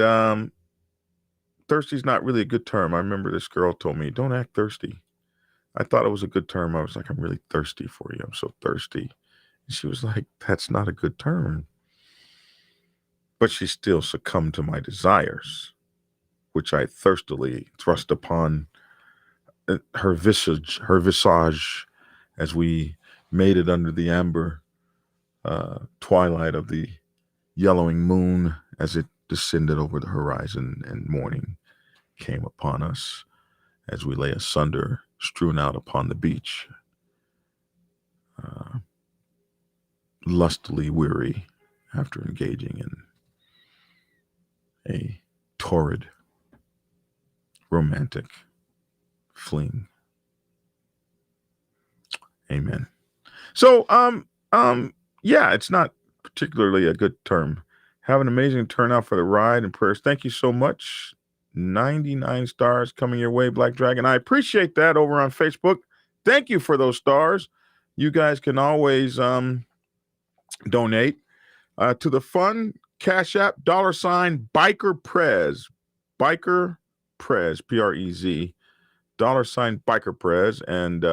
thirsty is not really a good term. I remember this girl told me, don't act thirsty. I thought it was a good term. I was like, I'm really thirsty for you. I'm so thirsty. And she was like, that's not a good term. But she still succumbed to my desires, which I thirstily thrust upon her visage, as we made it under the amber twilight of the yellowing moon as it descended over the horizon, and morning came upon us as we lay asunder, strewn out upon the beach, lustily weary after engaging in a torrid, romantic fling. Amen. So, yeah, it's not particularly a good term. Have an amazing turnout for the ride and prayers. Thank you so much. 99 stars coming your way, Black Dragon. I appreciate that over on Facebook. Thank you for those stars. You guys can always donate to the fun Cash App $ Biker Prez. Biker Prez, Prez. $Biker Prez. And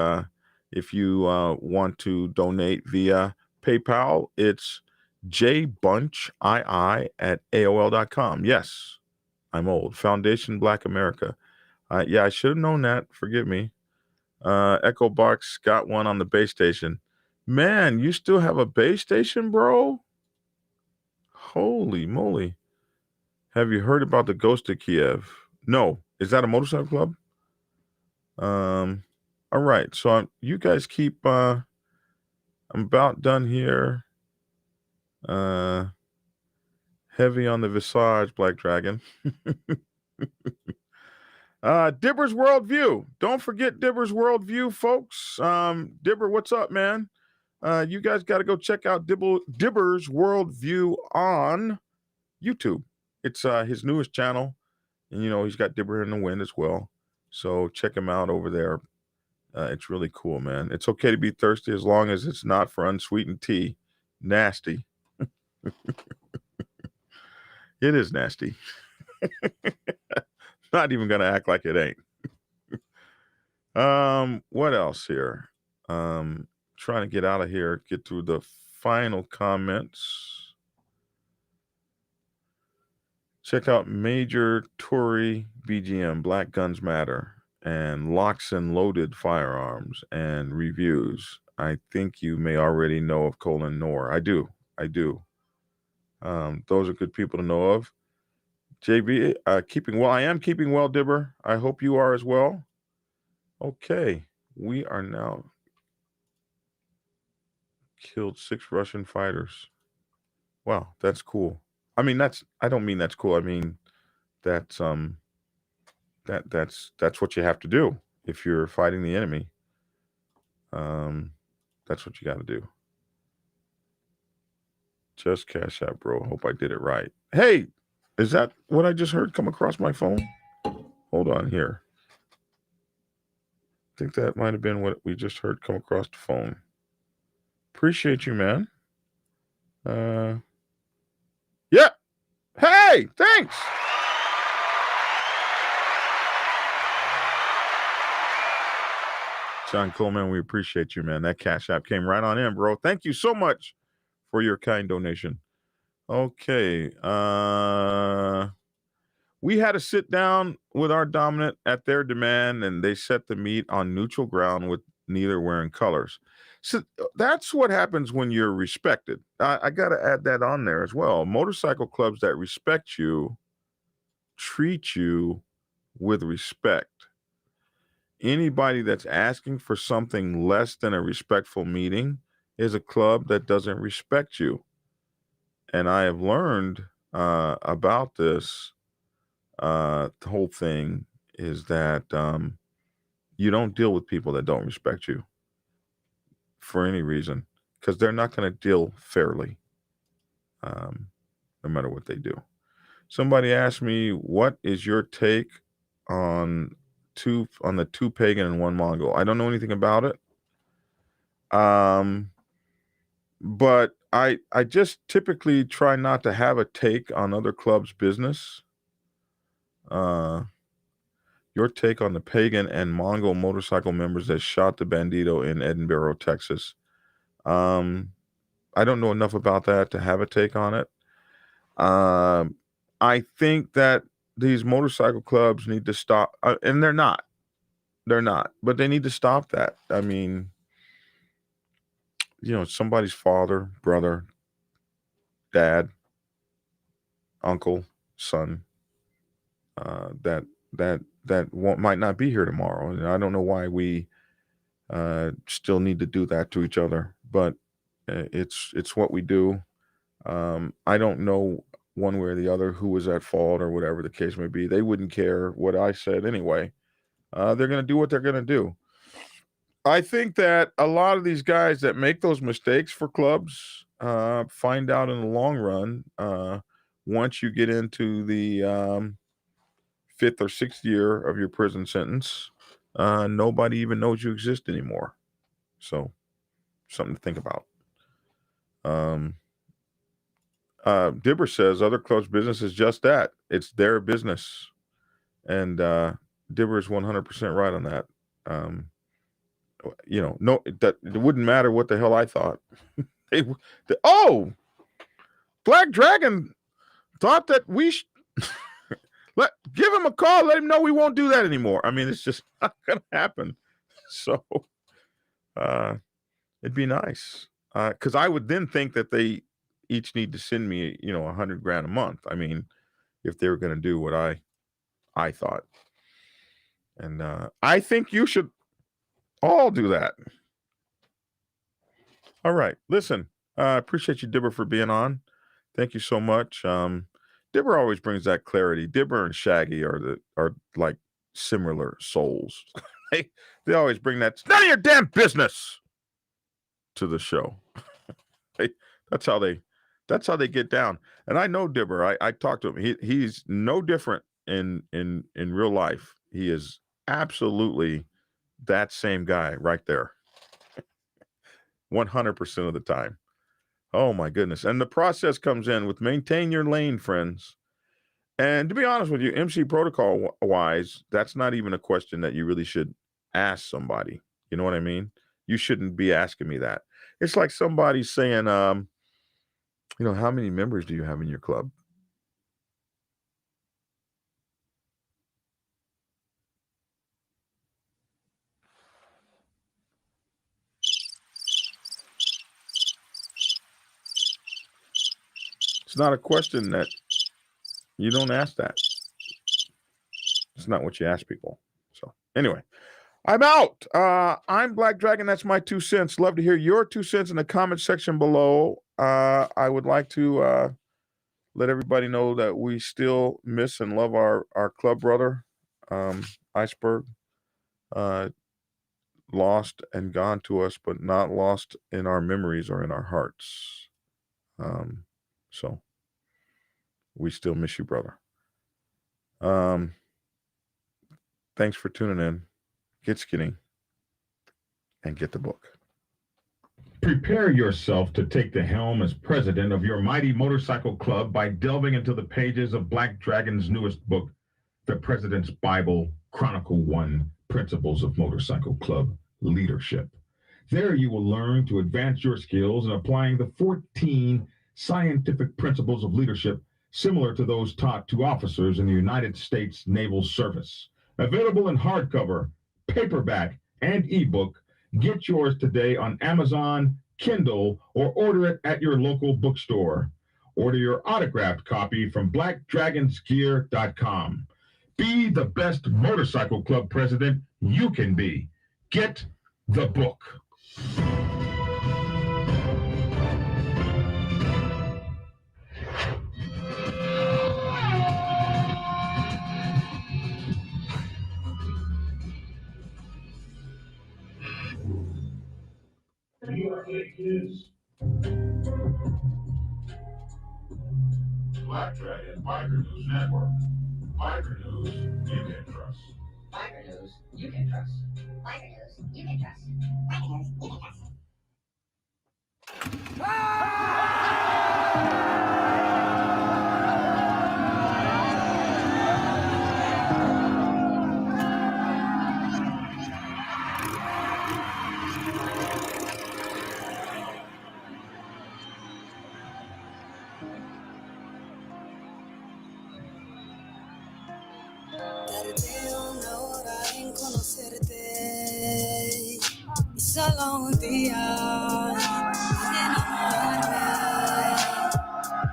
if you want to donate via PayPal, it's jbunchii@aol.com. Yes, I'm old. Foundation Black America. Yeah, I should have known that. Forgive me. Echo Box got one on the base station. Man, you still have a base station, bro? Holy moly. Have you heard about the Ghost of Kiev? No. Is that a motorcycle club? All right. So you guys keep I'm about done here. Heavy on the visage, Black Dragon. Dibber's Worldview. Don't forget Dibber's Worldview, folks. Dibber, what's up, man? You guys got to go check out Dibber's Worldview on YouTube. It's his newest channel. And, you know, he's got Dibber in the Wind as well. So check him out over there. It's really cool, man. It's okay to be thirsty as long as it's not for unsweetened tea. Nasty. It is nasty. Not even going to act like it ain't. What else here? Trying to get out of here, get through the final comments. Check out Major Tory BGM, Black Guns Matter, and Locks and Loaded Firearms and reviews. I think you may already know of Colin Noor. I do. Those are good people to know of. JB, keeping well. I am keeping well, Dibber. I hope you are as well. Okay, we are now killed 6 Russian fighters. Wow, that's cool. I mean, I don't mean that's cool. I mean, that's what you have to do if you're fighting the enemy. That's what you got to do. Just Cash App, bro. Hope I did it right. Hey, is that what I just heard come across my phone? Hold on here. I think that might have been what we just heard come across the phone. Appreciate you, man. Yeah. Hey, thanks. John Coleman, we appreciate you, man. That Cash App came right on in, bro. Thank you so much for your kind donation. Okay. We had to sit down with our dominant at their demand, and they set the meet on neutral ground with neither wearing colors. So that's what happens when you're respected. I got to add that on there as well. Motorcycle clubs that respect you treat you with respect. Anybody that's asking for something less than a respectful meeting is a club that doesn't respect you. And I have learned about this. The whole thing is that you don't deal with people that don't respect you for any reason, because they're not going to deal fairly, no matter what they do. Somebody asked me, what is your take on the two pagan and one Mongol? I don't know anything about it. But I just typically try not to have a take on other clubs' business. Your take on the pagan and Mongol motorcycle members that shot the Bandito in Edinburgh, Texas. I don't know enough about that to have a take on it. I think that these motorcycle clubs need to stop, and they're not, but they need to stop that. I mean, somebody's father, brother, dad, uncle, son, that might not be here tomorrow. And I don't know why we still need to do that to each other, but it's what we do. I don't know one way or the other who was at fault or whatever the case may be. They wouldn't care what I said anyway. They're going to do what they're going to do. I think that a lot of these guys that make those mistakes for clubs find out in the long run, once you get into the 5th or 6th year of your prison sentence, nobody even knows you exist anymore. So, something to think about. Dibber says other clubs' business is just that. It's their business. And Dibber is 100% right on that. No, that it wouldn't matter what the hell I thought. Black Dragon thought that we give him a call, let him know we won't do that anymore. I mean, it's just not going to happen. So it'd be nice. Because I would then think that they each need to send me, $100,000 a month. I mean, if they were going to do what I thought. And I think you should all do that. All right. Listen, I appreciate you, Dibber, for being on. Thank you so much. Dibber always brings that clarity. Dibber and Shaggy are like similar souls. they always bring that, it's none of your damn business to the show. That's how they get down. And I know Dibber. I talked to him. He's no different in real life. He is absolutely that same guy right there. 100% of the time. Oh my goodness. And the process comes in with maintain your lane, friends. And to be honest with you, MC protocol wise, that's not even a question that you really should ask somebody. You know what I mean? You shouldn't be asking me that. It's like somebody saying, how many members do you have in your club? It's not a question that you don't ask that. It's not what you ask people. So anyway, I'm out. I'm Black Dragon. That's my 2 cents. Love to hear your 2 cents in the comment section below. I would like to let everybody know that we still miss and love our club brother, Iceberg. Lost and gone to us, but not lost in our memories or in our hearts. So we still miss you, brother. Thanks for tuning in. Get skinny and get the book. Prepare yourself to take the helm as president of your mighty motorcycle club by delving into the pages of Black Dragon's newest book, The President's Bible, Chronicle 1, Principles of Motorcycle Club Leadership. There you will learn to advance your skills in applying the 14 scientific principles of leadership similar to those taught to officers in the United States Naval Service. Available in hardcover, paperback, and ebook. Get yours today on Amazon, Kindle, or order it at your local bookstore. Order your autographed copy from blackdragonsgear.com. Be the best motorcycle club president you can be. Get the book. Is Black Dragon Biker News Network. Biker News you can trust. Biker News you can trust. Biker News you can trust. Biker News you can trust. Tardé una hora en conocerte y solo un día en enamorarme,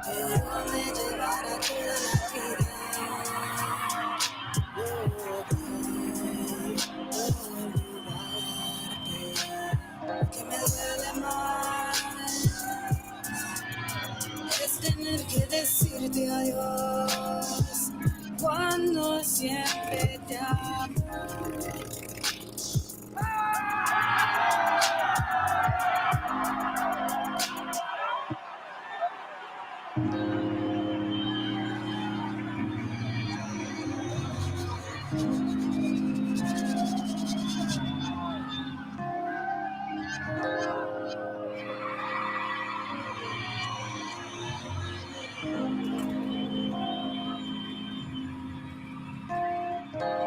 pero me llevará toda la vida. Olvidarte, que me duele más es tener que decirte adiós cuando siempre te amo.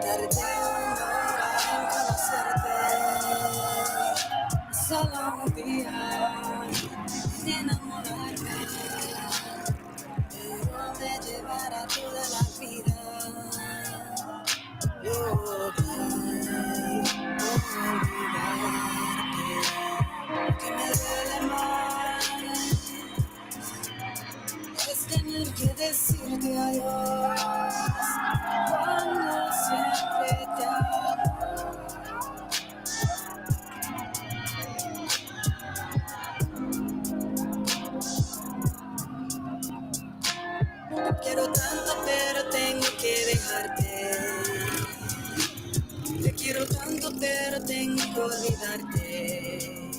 Tardé una hora en conocerte, solo un día en enamorarme, pero me llevará toda la vida. Olvidarte, que me duele más es tener que decirte adiós cuando siempre te amo. Te quiero tanto pero tengo que dejarte. Te quiero tanto pero tengo que olvidarte.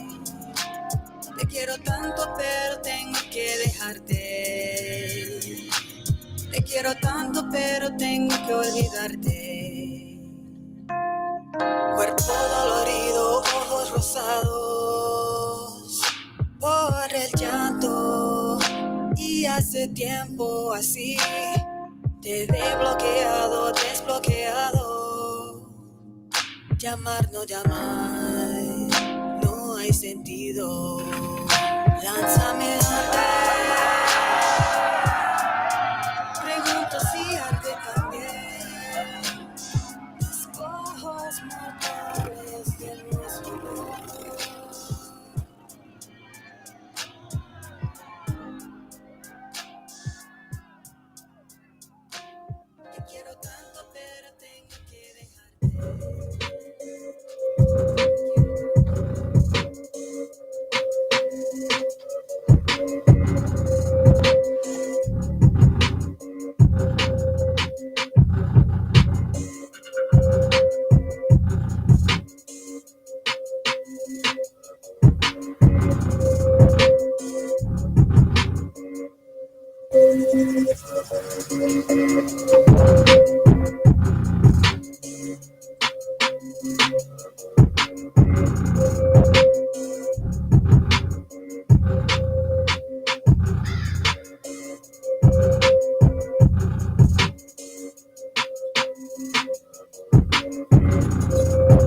Te quiero tanto pero tengo que dejarte. Te quiero tanto pero tengo que olvidarte. Cuerpo dolorido, ojos rosados por el llanto. Y hace tiempo así te he bloqueado, desbloqueado. Llamar, no llamar, no hay sentido. Lánzame donde. Pregunto si arde también los ojos mortales de nuestro amor. Te quiero tanto pero tengo que dejarte.